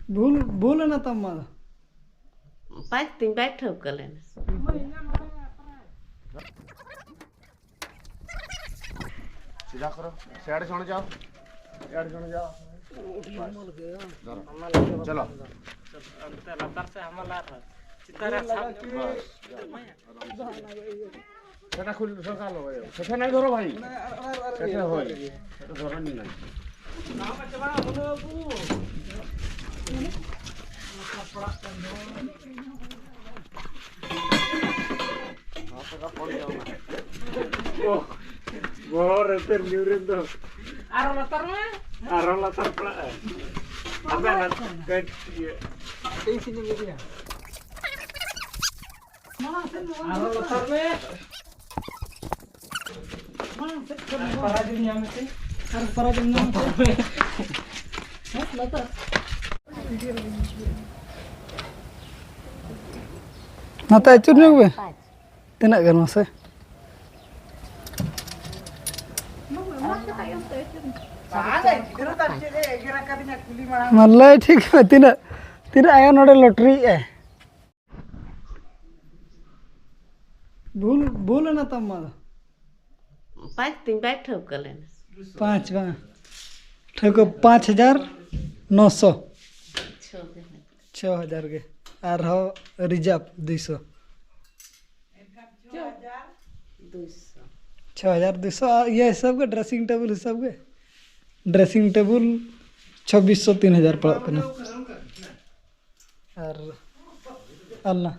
भूल भूल ना तब मार पाँच दिन बैठ हो कर लेना सीधा करो साइड छोड़ जाओ साइड छोड़ जाओ चलो से हमला সেটা খুল সকাল হবে সেটা নাই ধরো ভাই সেটা হয় সেটা ধরো নি নাই Bor ter liurin tuh. Arang latar pula. Apa nak ket? Ini sini dia. arang latar me para dunia mesti harus para dengan latar mata ecur nih gue tenak kan mas malai ठीक है tidak tidak ayo नोडे lottery है भूल भूल ना तब मार पाँच दिन बैठ हो कर लेना 5 बा ठको 5,900 6,000 के और हो रिजर्व 200 6,200 ये सब के ड्रेसिंग टेबल सब के ड्रेसिंग टेबल 2,600 3,000 पड़ा करना और अल्लाह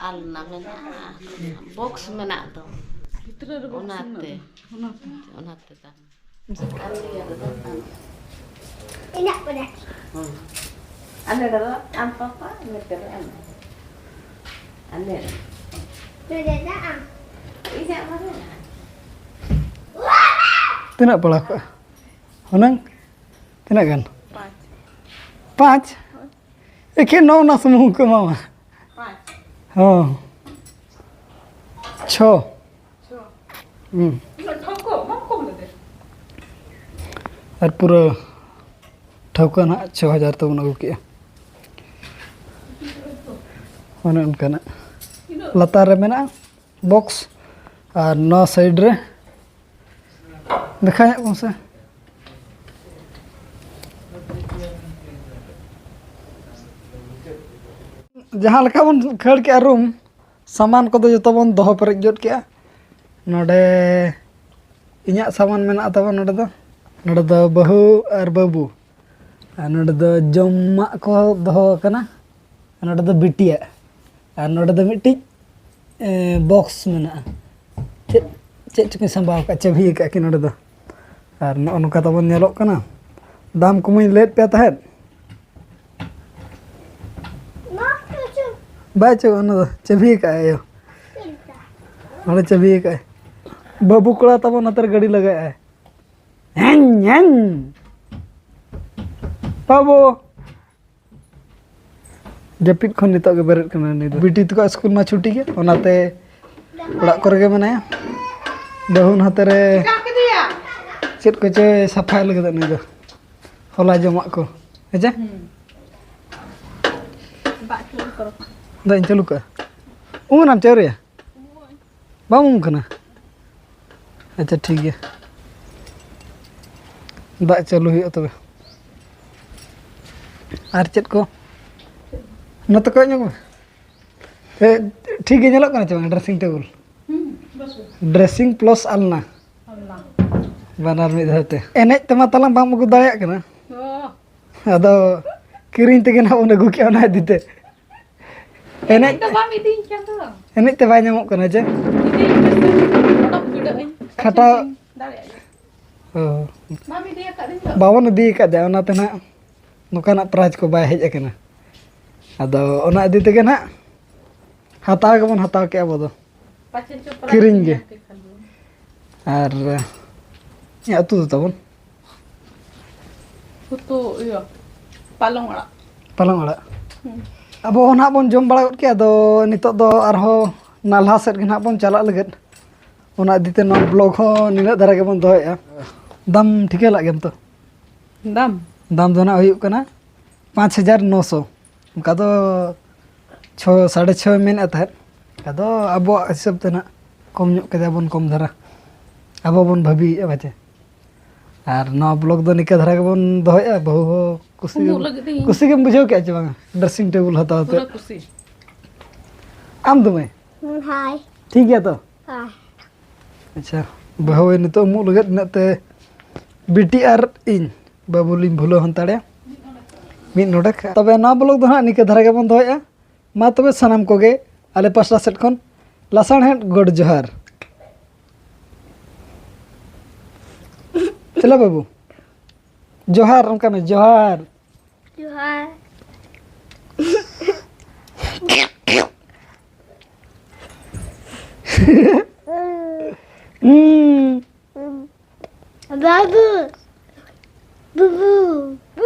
alna mena box mena to onate ta Enak pada. ane dara am papa meter ane Sudah dah. iya mana tina pala ko honang tina kan 5 एक नौ ना समूह के मामा हाँ 6 और पूरा ठौका ना 6,000 तो बना किया होने उनका ना लतार रे मेना बॉक्स और 9 साइड रे दिखाया कौन सा जहाँ लका बन खड़ के रूम सामान को जो बन दो पर जोट के नोडे इन्या सामान मेना तब नोडे दो बहु और बाबू नोडे दो जम्मा को दो कना नोडे दो बिटिया और नोडे दो मिट्टी बॉक्स मेना चे चुकी संभाव का चाबी का कि नोडे दो और नोका तब नेलोक कना दाम को मैं लेट पे तहत बाचो ना चाबी का है यो अरे चाबी का है बाबू कोड़ा तब नतर गाड़ी लगाया है हन हन बाबू जपित खन नितो के बेरत कना नि बिटी तो स्कूल में छुट्टी के ओनाते ओड़ा करे के मने बहुन हाते रे चेत को चे सफाई लगे नि दो होला जमा को हेजे दाइन चालू का नाम चावरे बाम कना अच्छा ठीक है दा चालू हुई तब और चेत को नत को ठीक है चलो कना ड्रेसिंग टेबल ड्रेसिंग प्लस अलना बानार में धरते एने तमा तलाम बाम को दाया कना अदो किरिन ते ना उन अगु के ना दिते एने तो बाम इदिन चंदो एने ते बाय नामो कना जे खाता मामी दिया का दिन बावन दी का दे ओना ते ना नोकाना प्राइज को बाय हेज कना अदो ओना इदि ते ना हताव के बन हताव के अब दो किरिन गे और या तू तो तबन तो यो पालंग वाला अब ना बन जम बड़ा के अदो नितो दो आरो नालहा सेट के ना बन चला लगत ओना दिते नो ब्लॉग हो निना दरा के बन दोया दाम ठीक लागे तो दाम दो ना हुई कना 5,900 उनका तो 6.5 मेन तहत अदो अब हिसाब ते ना कम ᱧᱚᱜ केदा बन कम धरा अब बन भाभी बाचे और नवा ब्लॉग दो निका धरा के बन दोया बहु हो कुसी के बुझाव के चे बांगा ड्रेसिंग टेबल हताव ते आम दो मैं Hai. ठीक है तो Hai. अच्छा बहु नितो मु लगत नते बिटी आर इन बाबुलिन भुलो हंताड़े मिद नोडक तबे ना ब्लॉग दो ना निका धरा के बन दोया मा तबे सनाम कोगे आले पासटा सेट खन लासाण हेड गोड जोहार चलो बाबू जोहार उनका में जोहार Johar. Babu. Bubu.